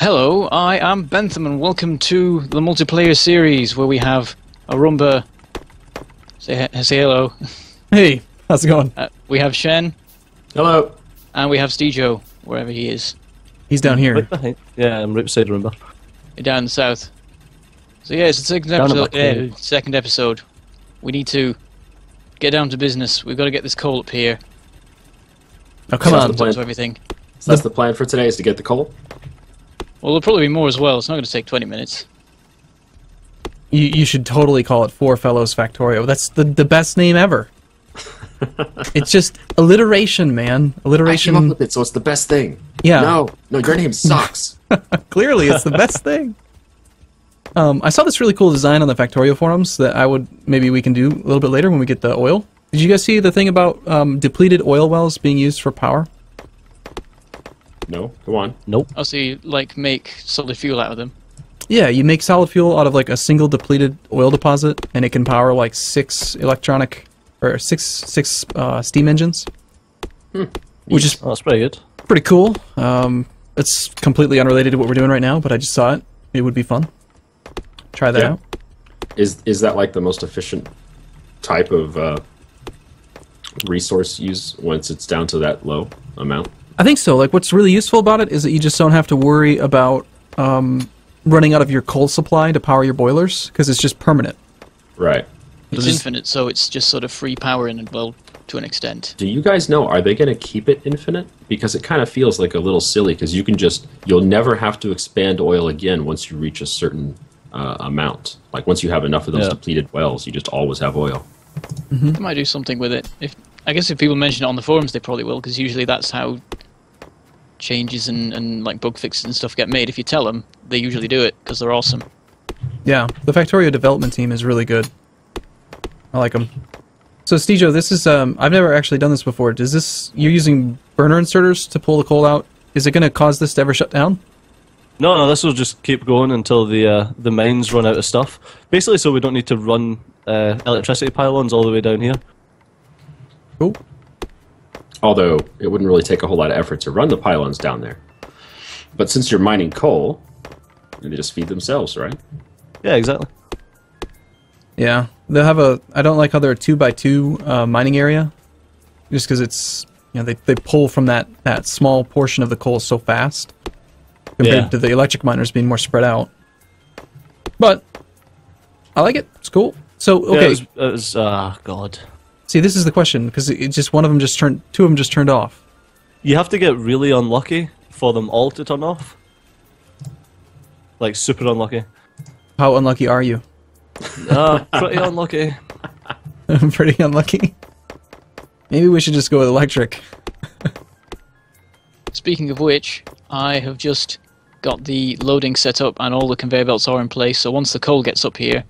Hello, I am Bentham, and welcome to the multiplayer series where we have Arumba. Say hello. Hey, how's it going? We have Shen. Hello. And we have Steejo, wherever he is. He's down here. Right behind. Yeah, I'm right beside Arumba. You're down in the south. So yeah, it's the second episode. We need to get down to business. We've got to get this coal up here. Oh, come on. To everything. So that's the plan for today, is to get the coal? Well, there'll probably be more as well. It's not going to take 20 minutes. You should totally call it Four Fellows Factorio. That's the best name ever. It's just alliteration, man. Alliteration. I came up with it, so it's the best thing. Yeah. No, your name sucks. Clearly, it's the best thing. I saw this really cool design on the Factorio forums that maybe we can do a little bit later when we get the oil. Did you guys see the thing about depleted oil wells being used for power? No, go on. Nope. Oh, so you, like, make solid fuel out of them? Yeah, you make solid fuel out of like a single depleted oil deposit, and it can power like six steam engines, which is that's pretty good. pretty cool. It's completely unrelated to what we're doing right now, but I just saw it. It would be fun. Try that out. Is that like the most efficient type of resource use once it's down to that low amount? I think so. Like, what's really useful about it is that you just don't have to worry about running out of your coal supply to power your boilers, because it's just permanent. Right. It's infinite, so it's just sort of free power in, well, to an extent. Do you guys know, are they going to keep it infinite? Because it kind of feels like a little silly, because you'll never have to expand oil again once you reach a certain amount. Like, once you have enough of those depleted wells, you just always have oil. They might do something with it. I guess if people mention it on the forums, they probably will, because usually that's how changes and like bug fixes and stuff get made. If you tell them, they usually do it, because they're awesome. Yeah, the Factorio development team is really good. I like them. So, Steejo, this is, I've never actually done this before. You're using burner inserters to pull the coal out? Is it going to cause this to ever shut down? No, this will just keep going until the mines run out of stuff. Basically, so we don't need to run electricity pylons all the way down here. Cool. Although, it wouldn't really take a whole lot of effort to run the pylons down there. But since you're mining coal, they just feed themselves, right? Yeah, exactly. Yeah, they'll have I don't like how they're a 2x2 mining area, just because it's, they pull from that small portion of the coal so fast, compared to the electric miners being more spread out. But I like it. It's cool. So okay, it was God. See, this is the question, because two of them just turned off. You have to get really unlucky for them all to turn off. Like super unlucky. How unlucky are you? Pretty unlucky. Pretty unlucky. Maybe we should just go with electric. Speaking of which, I have just got the loading set up and all the conveyor belts are in place, so once the coal gets up here,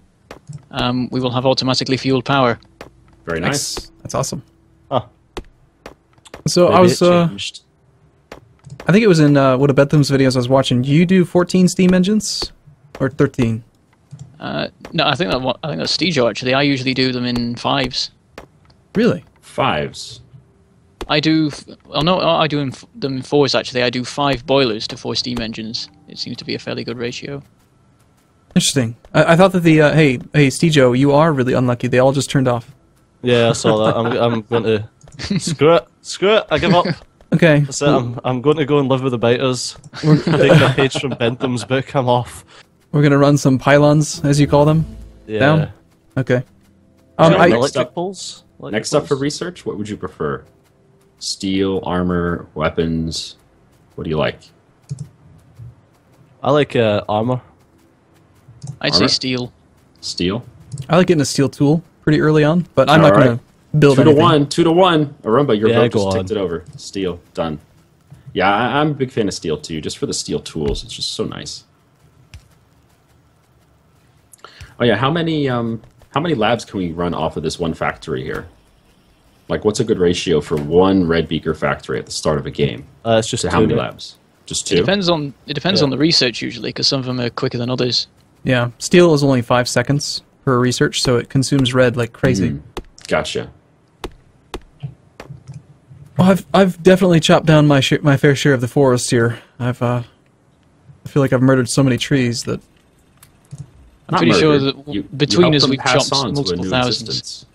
we will have automatically fueled power. Very nice. That's awesome. Huh. So Maybe I was, changed. I think it was in one of Bentham's videos I was watching. Do you do 14 steam engines? Or 13? No, I think that's Steejo, actually. I usually do them in 5s. Really? 5s? I do... Well, no, I do them in 4s, actually. I do 5 boilers to 4 steam engines. It seems to be a fairly good ratio. Interesting. I thought that hey, Steejo, you are really unlucky. They all just turned off. Yeah, I saw that. I'm going to screw it. I give up. Okay. That's it. I'm going to go and live with the biters. Taking a page from Bentham's book. I'm off. We're gonna run some pylons, as you call them. Yeah. Down. Okay. Electric poles. Next up for research, what would you prefer? Steel, armor, weapons? What do you like? I like armor. I'd say steel. Steel? I like getting a steel tool pretty early on, but I'm not gonna build anything. 2 to 1. Arumba, your vote just go ticked it over. Steel, done. Yeah, I'm a big fan of steel too, just for the steel tools. It's just so nice. Oh yeah, how many labs can we run off of this one factory here? Like, what's a good ratio for one red beaker factory at the start of a game? It's just so two, how many right? labs? Just 2? It depends on the research, usually, because some of them are quicker than others. Yeah, steel is only 5 seconds per research, so it consumes red like crazy. Gotcha. Well, I've definitely chopped down my fair share of the forest here. I feel like I've murdered so many trees that... I'm pretty sure murdered. that between helped us them we've pass chopped on to a multiple new thousands. existence.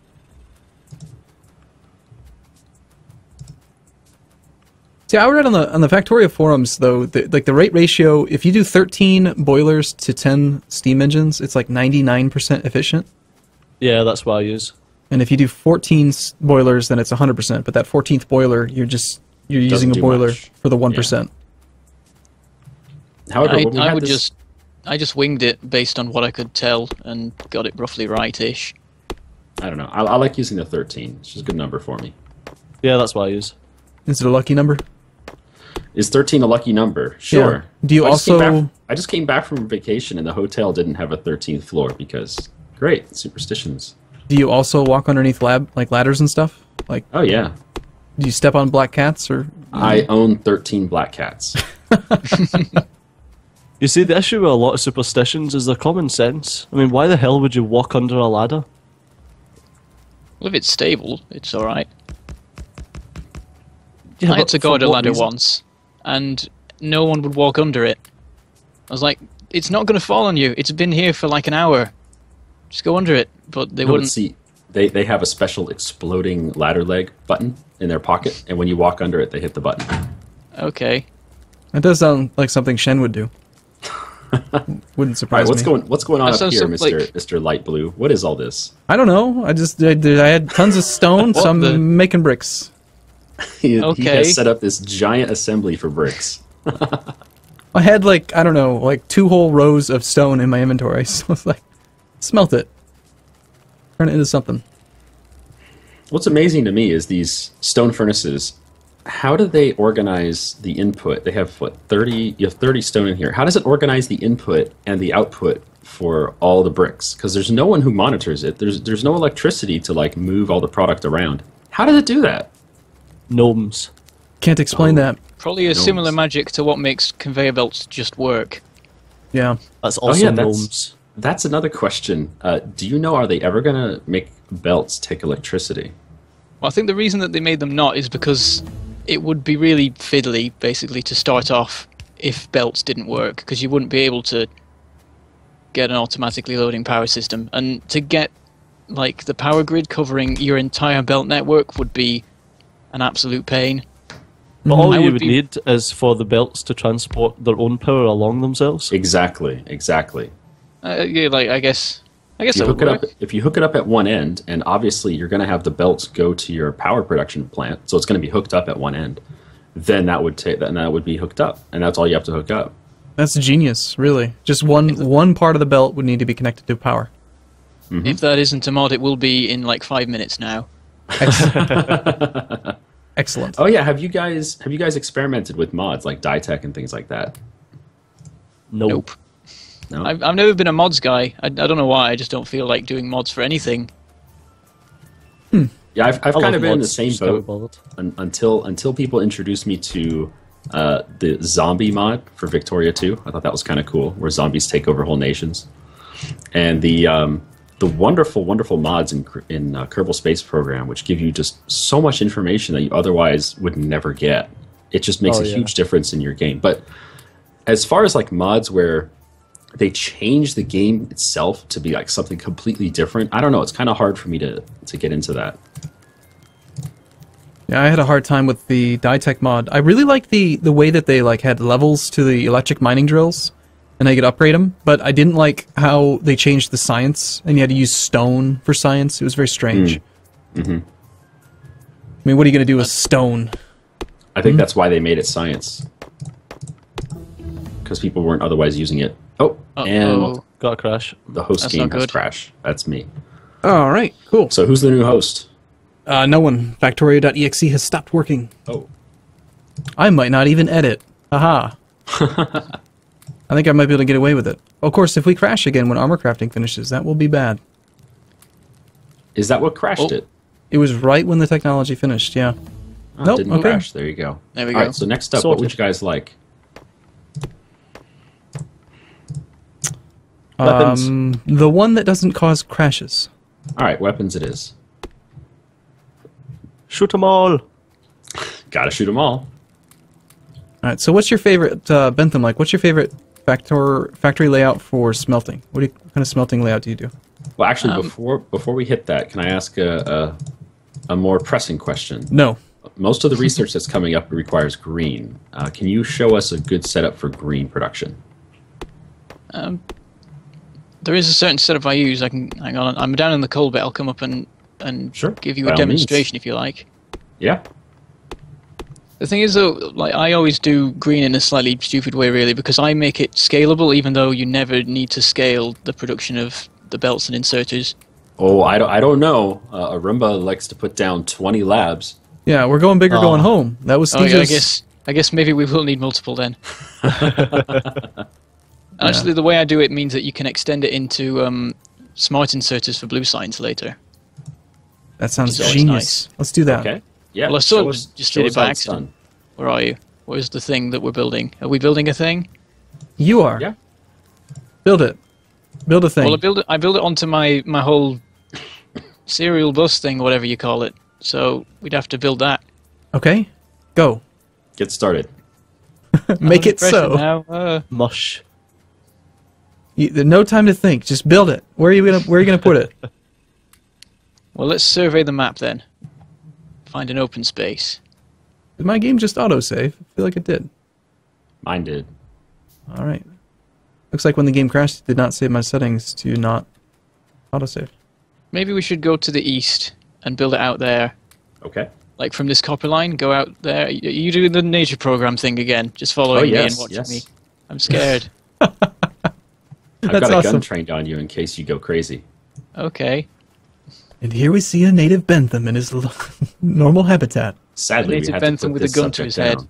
See, I read on the Factorio forums, though, like the rate ratio, if you do 13 boilers to 10 steam engines, it's like 99% efficient. Yeah, that's what I use. And if you do 14 boilers, then it's 100%. But that 14th boiler, you're using a do boiler much. for the 1%. However, when we I had would this, I just winged it based on what I could tell and got it roughly right-ish. I don't know. I like using the 13. It's just a good number for me. Yeah, that's what I use. Is it a lucky number? Is 13 a lucky number? Sure. Yeah. Do you I also... I just came back from vacation and the hotel didn't have a 13th floor because, great, superstitions. Do you also walk underneath ladders and stuff? Like, Oh, yeah. do you step on black cats or? I own 13 black cats. You see, the issue with a lot of superstitions is their common sense. I mean, why the hell would you walk under a ladder? Well, if it's stable, it's alright. Yeah, I had but to for go at a what ladder reason? once, and no one would walk under it. I was like, it's not going to fall on you. It's been here for like an hour. Just go under it. But they No, but wouldn't. see, they have a special exploding ladder leg button in their pocket, and when you walk under it, they hit the button. Okay. That does sound like something Shen would do. Wouldn't All right, surprise me. what's going on That up sounds here, like- Mr. Light Blue? What is all this? I don't know. I had tons of stone, so What I'm the- making bricks. He Okay. has set up this giant assembly for bricks. I had like, I don't know, like 2 whole rows of stone in my inventory, so it's like, smelt it. Turn it into something. What's amazing to me is these stone furnaces. How do they organize the input? They have what, 30? You have 30 stone in here. How does it organize the input and the output for all the bricks? Because there's no one who monitors it. There's no electricity to like move all the product around. How does it do that? Gnomes. Can't explain Oh. that. Probably a Gnomes. similar magic to what makes conveyor belts just work. Yeah. That's also yeah, gnomes. That's another question. Do you know, are they ever going to make belts take electricity? Well, I think the reason that they made them not is because it would be really fiddly, basically, to start off if belts didn't work, because you wouldn't be able to get an automatically loading power system. And to get, like, the power grid covering your entire belt network would be an absolute pain. But all I you would would be- need is for the belts to transport their own power along themselves. Exactly. Yeah, like, I guess If you that would hook it work. up, if you hook it up at one end, and obviously you're going to have the belts go to your power production plant, so it's going to be hooked up at one end. Then that would be hooked up, and that's all you have to hook up. That's genius, really. Just one part of the belt would need to be connected to power. If that isn't a mod, it will be in, like, 5 minutes now. Excellent. Oh yeah, have you guys experimented with mods like DieTech and things like that? Nope. No. I've never been a mods guy. I don't know why. I just don't feel like doing mods for anything. Yeah, I've I kind love of been in the mods, same just can't be boat bothered. until people introduced me to the zombie mod for Victoria 2. I thought that was kind of cool, where zombies take over whole nations, and the wonderful mods in Kerbal Space Program, which give you just so much information that you otherwise would never get. It just makes Oh, a yeah. huge difference in your game. But as far as like mods where they change the game itself to be like something completely different, I don't know. It's kind of hard for me to get into that. Yeah, I had a hard time with the DieTech mod. I really liked the way that they like had levels to the electric mining drills, and I could upgrade them. But I didn't like how they changed the science, and you had to use stone for science. It was very strange. Mm-hmm. I mean, what are you going to do with stone? I think that's why they made it science, because people weren't otherwise using it. Oh, and Uh-oh. Got a crash. the host That's game not has good. crashed. That's me. All right, cool. So who's the new host? No one. Factorio.exe has stopped working. Oh, I might not even edit. Haha. I think I might be able to get away with it. Of course, if we crash again when armor crafting finishes, that will be bad. is that what crashed Oh. it? It was right when the technology finished, yeah. Oh, Nope, didn't okay. crash. There you go. There we All go. right, so next up, what Sorted. would you guys like? Weapons. The one that doesn't cause crashes. All right, weapons it is. Shoot 'em all. Gotta shoot them all. Alright, so what's your favorite, Bentham, like, what's your favorite factory layout for smelting. What kind of smelting layout do you do? Well, actually, before we hit that, can I ask a more pressing question? No. Most of the research that's coming up requires green. Can you show us a good setup for green production? There is a certain setup I use. I can hang on. I'm down in the coal bit. I'll come up and Sure, give you by a all demonstration means. if you like. Yeah. The thing is, though, like I always do green in a slightly stupid way, really, because I make it scalable, even though you never need to scale the production of the belts and inserters. Oh, I don't know. Arumba likes to put down 20 labs. Yeah, we're going big or going home. That was Oh, yeah, Steejo's... I guess maybe we will need multiple then. Actually, the way I do it means that you can extend it into smart inserters for blue signs later. That sounds Which is always genius. nice. Let's do that. Okay. Yeah. Well, I sort show of us- just show did us it by how it's accident. done. Where are you? Where's the thing that we're building? Are we building a thing? You are. Yeah. Build it. Build a thing. Well, I build it onto my whole serial bus thing, whatever you call it. So we'd have to build that. Okay. Go. Get started. Make it Pressure so. now. Mush. There's no time to think. Just build it. Where are you gonna put it? Well, let's survey the map then. Find an open space. Did my game just autosave? I feel like it did. Mine did. All right. Looks like when the game crashed, it did not save my settings to not autosave. Maybe we should go to the east and build it out there. Okay. Like from this copper line, go out there. You do the nature program thing again, just following me yes, and watching yes. me. I'm scared. I've That's got a awesome. gun trained on you in case you go crazy. Okay. And here we see a native Bentham in his normal habitat. Sadly, we Native had Bentham to put with a this gun to his subject head. down.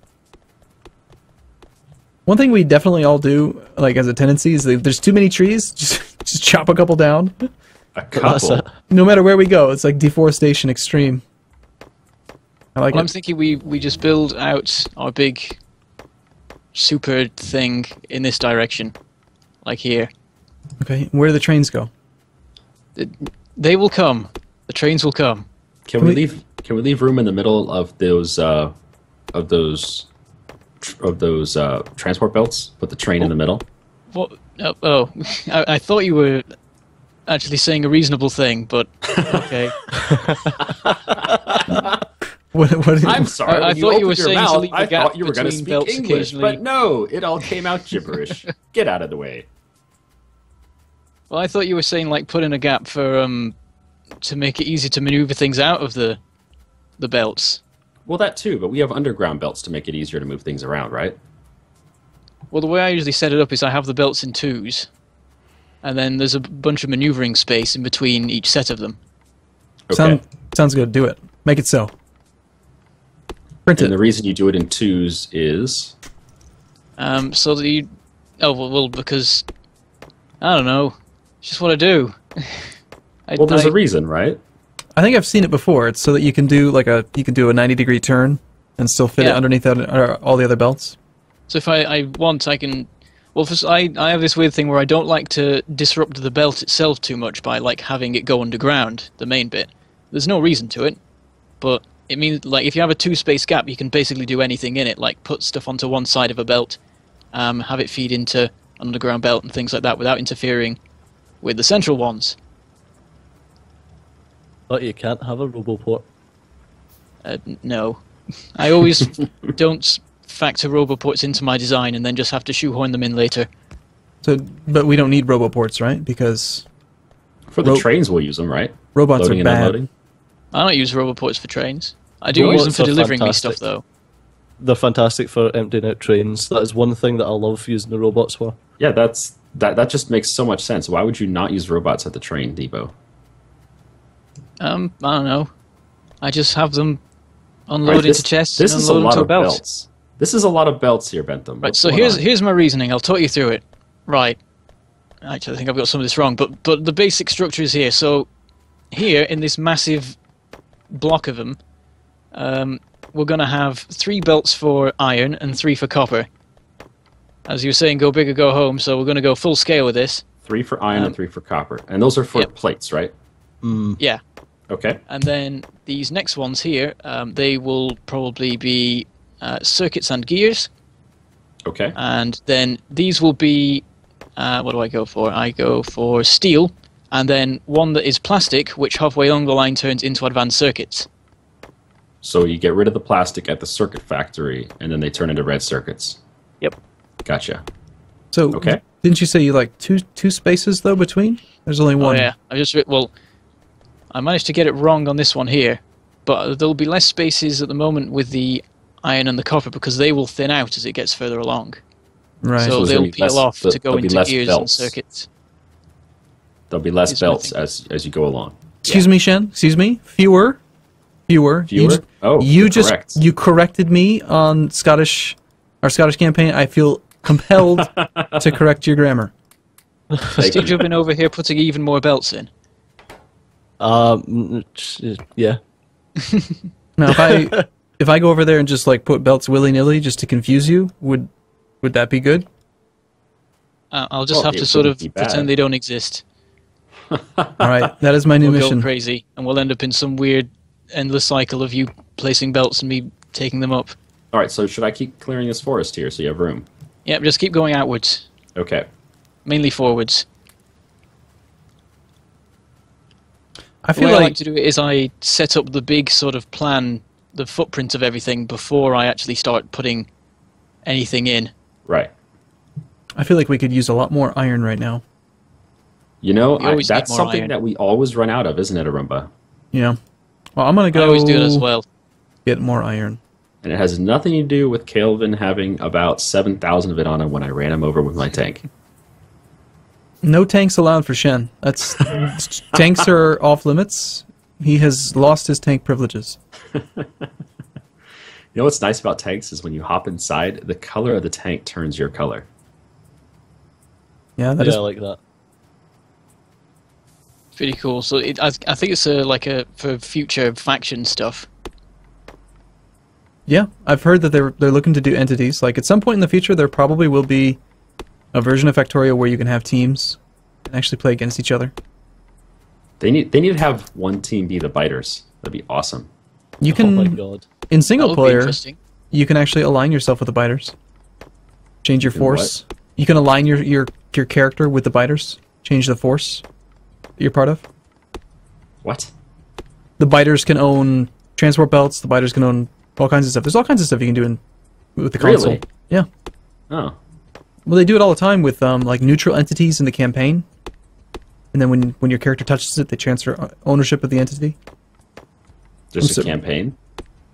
One thing we definitely all do, like as a tendency, is if there's too many trees, just chop a couple down. A couple. No matter where we go, it's like deforestation extreme. I like Well, I'm it. thinking we just build out our big super thing in this direction. Like here. Okay, where do the trains go? They will come. The trains will come. Can we leave room in the middle of those transport belts? Put the train in the middle. What? Oh, I thought you were actually saying a reasonable thing, but okay. What I'm sorry. I when thought you were opened your saying to mouth, leave a I gap thought you were going to between speak belts English, occasionally. but no, it all came out gibberish. Get out of the way. Well, I thought you were saying like put in a gap for to make it easy to maneuver things out of the belts. Well, that too, but we have underground belts to make it easier to move things around, right? Well, the way I usually set it up is I have the belts in twos, and then there's a bunch of maneuvering space in between each set of them. Okay. Sounds good. Do it. Make it so. Print And it. the reason you do it in twos is So that you, well, because I don't know, it's just what I do. well, there's a reason, right? I think I've seen it before. It's so that you can do a 90-degree turn and still fit it Yeah. underneath all the other belts. So if I want, I can. Well, first, I have this weird thing where I don't like to disrupt the belt itself too much by like having it go underground, the main bit. There's no reason to it, but it means like if you have a two-space gap, you can basically do anything in it, like put stuff onto one side of a belt, have it feed into an underground belt and things like that without interfering with the central ones. But you can't have a roboport. No, I always don't factor roboports into my design and then just have to shoehorn them in later. So, but we don't need roboports, right? Because For the trains, we'll use them, right? robots Loading are and bad. unloading. I don't use roboports for trains. I do use them Robots for are delivering me fantastic. stuff, though. They're fantastic for emptying out trains. That is one thing that I love using the robots for. Yeah, that just makes so much sense. Why would you not use robots at the train depot? I don't know. I just have them unload Right, into chests This and is a unload lot into a of belt. belts. This is a lot of belts here, Bentham. Right, What's so going on? here's my reasoning. I'll talk you through it. Right. Actually, I think I've got some of this wrong, but the basic structure is here. So here, in this massive block of them, we're going to have 3 belts for iron and 3 for copper. As you were saying, go big or go home, so we're going to go full scale with this. 3 for iron and 3 for copper, and those are for Yep. plates, right? Yeah. Okay. And then these next ones here, they will probably be circuits and gears. Okay. And then these will be, what do I go for? I go for steel, and then one that is plastic, which halfway along the line turns into advanced circuits. So you get rid of the plastic at the circuit factory, and then they turn into red circuits. Yep. Gotcha. So, Okay. didn't you say you like two spaces though between? There's only one. Oh yeah, I managed to get it wrong on this one here, but there'll be less spaces at the moment with the iron and the copper because they will thin out as it gets further along. Right. So there's they'll gonna be peel off to go there'll be into less gears and belts. circuits. There'll be less Is my belts thing. as you go along. Excuse me, Shen. Excuse me. Fewer. Fewer? Oh, you you're just correct. you corrected me on our Scottish campaign. I feel compelled to correct your grammar. Thank you. Steve, you've been over here putting even more belts in. Yeah. Now, if I go over there and just like put belts willy nilly just to confuse you, would that be good? I'll just Well, have it to sort of wouldn't be bad. pretend they don't exist. All right, that is my new We'll mission. go crazy, and we'll end up in some weird, endless cycle of you placing belts and me taking them up. All right, so should I keep clearing this forest here so you have room? Yep, just keep going outwards, Okay. mainly forwards. I The feel way I like like to do it is I set up the big sort of plan, the footprint of everything before I actually start putting anything in. Right. we could use a lot more iron right now. You know, You always that's need more something iron. that we always run out of, isn't it, Arumba? Yeah. Well, I'm gonna go I always do it as well. get more iron. And it has nothing to do with Calvin having about 7,000 of it on him when I ran him over with my tank. No tanks allowed for Shen. That's tanks are off limits. He has lost his tank privileges. You know what's nice about tanks is when you hop inside, the color of the tank turns your color. Yeah, that Yeah, is. I like that. Pretty cool. So I think it's for future faction stuff. Yeah, I've heard that they're looking to do entities. Like at some point in the future, there probably will be a version of Factorio where you can have teams and actually play against each other. They need to have one team be the biters. That'd be awesome. You Oh my can god. in That single would be player, interesting. you can actually align yourself with the biters. Change your In force. You can align your character with the biters. Change the force that you're part of. What? The biters can own transport belts. The biters can own all kinds of stuff. There's all kinds of stuff you can do with the console. Really? Yeah. Oh. Well, they do it all the time with like neutral entities in the campaign. And then when your character touches it, they transfer ownership of the entity. There's So- a campaign?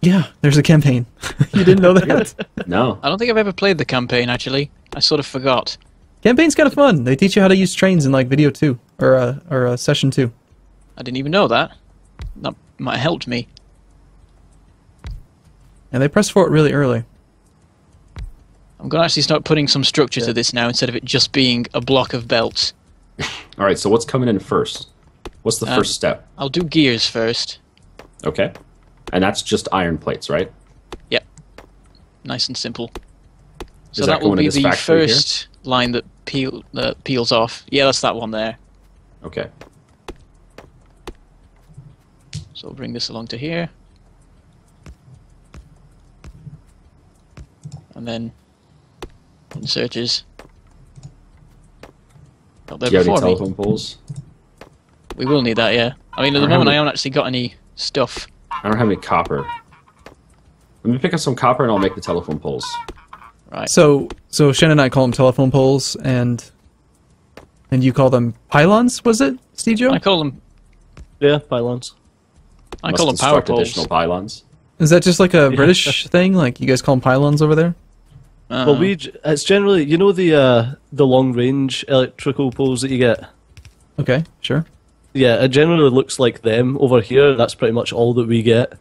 Yeah, there's a campaign. You didn't know that? No. I don't think I've ever played the campaign, actually. I sort of forgot. Campaign's kind of fun. They teach you how to use trains in like video 2 or session 2. I didn't even know that. That might have helped me. And they press for it really early. I'm going to actually start putting some structure to this now instead of it just being a block of belts. All right, so what's coming in first? What's the first step? I'll do gears first. Okay. And that's just iron plates, right? Yep. Nice and simple. So Is that that will going in be this the factory here? first line that peels off. Yeah, that's that one there. Okay. So we'll bring this along to here. And then inserters. Got there Do you have any before me. telephone poles? We will need that, yeah. I mean, at the don't have moment, I any- haven't actually got any stuff. I don't have any copper. Let me pick up some copper and I'll make the telephone poles. Right. So Shen and I call them telephone poles, and you call them pylons. Was it, Steejo? I call them. Yeah, pylons. I Must call them power construct poles. additional pylons. Is that just like a British thing? Like you guys call them pylons over there? Well, it's generally, you know, the long range electrical poles that you get. Okay, sure. Yeah, it generally looks like them over here. That's pretty much all that we get.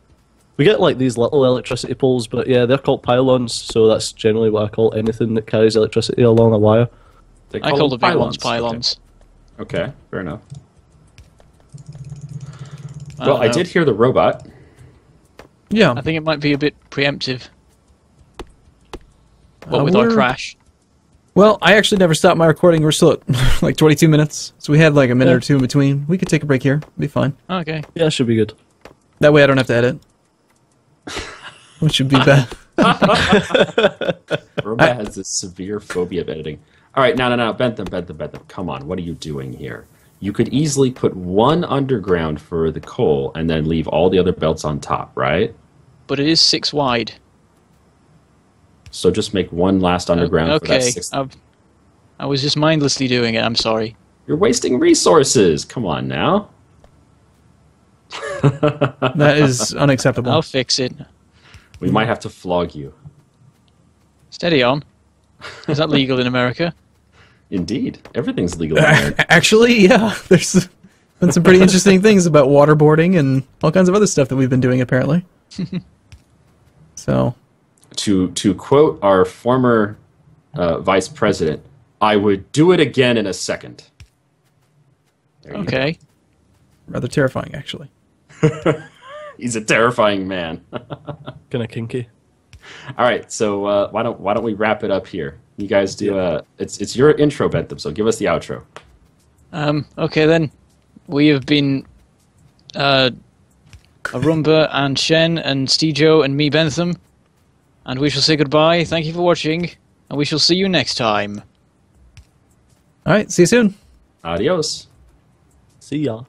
We get like these little electricity poles, but yeah, they're called pylons. So that's generally what I call anything that carries electricity along a wire. They I call the them big ones pylons. Okay, fair enough. I Well, don't I know. did hear the robot. Yeah. I think it might be a bit preemptive. What with our we're- crash? Well, I actually never stopped my recording. We're still at like 22 minutes, so we had like a minute or two in between. We could take a break here. Be fine. Okay. Yeah, should be good. That way I don't have to edit. Which should be bad. Arumba has this severe phobia of editing. All right, no. Bentham. Come on, what are you doing here? You could easily put one underground for the coal and then leave all the other belts on top, right? But it is 6 wide. So just make one last underground for that 6. I was just mindlessly doing it, I'm sorry. You're wasting resources. Come on now. That is unacceptable. I'll fix it. We might have to flog you. Steady on. Is that legal in America? Indeed. Everything's legal in America. Actually, yeah. There's been some pretty interesting things about waterboarding and all kinds of other stuff that we've been doing, apparently. So, To quote our former vice president, I would do it again in a second. Okay. rather terrifying, actually. He's a terrifying man. Kind of kinky. All right, so why don't we wrap it up here? You guys do. It's your intro, Bentham. So give us the outro. Okay then. We have been Arumba and Shen and Steejo and me, Bentham, and we shall say goodbye. Thank you for watching, and we shall see you next time. All right, see you soon. Adios. See ya.